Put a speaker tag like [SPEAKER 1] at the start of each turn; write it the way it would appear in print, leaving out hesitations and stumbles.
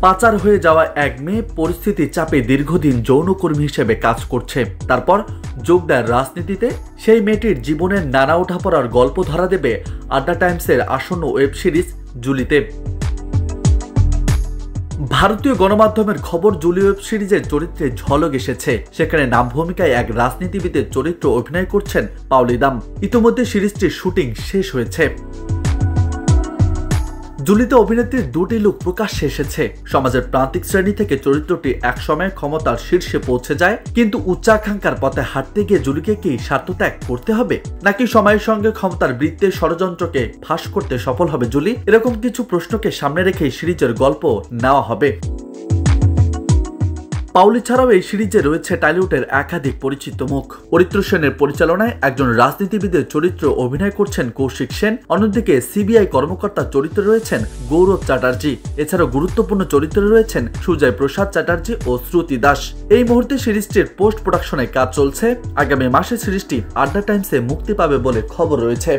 [SPEAKER 1] পাচার হয়ে যাওয়া এক মেয়ে পরিস্থিতি চাপে দীর্ঘদিন যৌনকর্মী হিসেবে কাজ করছে, তারপর যোগ দেয় রাজনীতিতে। সেই মেয়েটির জীবনের নানা ওঠাপড়ার গল্প ধরা দেবে আড্ডা টাইমসের আসন্ন ওয়েব সিরিজ জুলিতে। ভারতীয় গণমাধ্যমের খবর, জুলি ওয়েব সিরিজের চরিত্রে ঝলক এসেছে। সেখানে নাম ভূমিকায় এক রাজনীতিবিদের চরিত্র অভিনয় করছেন পাওলি দাম। ইতিমধ্যে সিরিজটির শুটিং শেষ হয়েছে। জুলিতে অভিনেত্রীর দুটি লুক প্রকাশ্যে এসেছে। সমাজের প্রান্তিক শ্রেণী থেকে চরিত্রটি একসময় ক্ষমতার শীর্ষে পৌঁছে যায়, কিন্তু উচ্চাকাঙ্ক্ষার পথে হাঁটতে গিয়ে জুলিকে কি স্বার্থত্যাগ করতে হবে, নাকি সময়ের সঙ্গে ক্ষমতার বৃত্তের ষড়যন্ত্রকে ফাঁস করতে সফল হবে জুলি? এরকম কিছু প্রশ্নকে সামনে রেখে সিরিজের গল্প নেওয়া হবে। পাওলি ছাড়াও এই সিরিজে রয়েছে টলিউডের একাধিক পরিচিত মুখ। অরিত্র সেনের পরিচালনায় একজন রাজনীতিবিদের চরিত্র অভিনয় করছেন কৌশিক সেন। অন্যদিকে সিবিআই কর্মকর্তার চরিত্রে রয়েছেন গৌরব চ্যাটার্জি। এছাড়াও গুরুত্বপূর্ণ চরিত্রে রয়েছেন সুজয় প্রসাদ চ্যাটার্জি ও শ্রুতি দাস। এই মুহূর্তে সিরিজটির পোস্ট প্রোডাকশনে কাজ চলছে। আগামী মাসে সিরিজটি আড্ডা টাইমসে মুক্তি পাবে বলে খবর রয়েছে।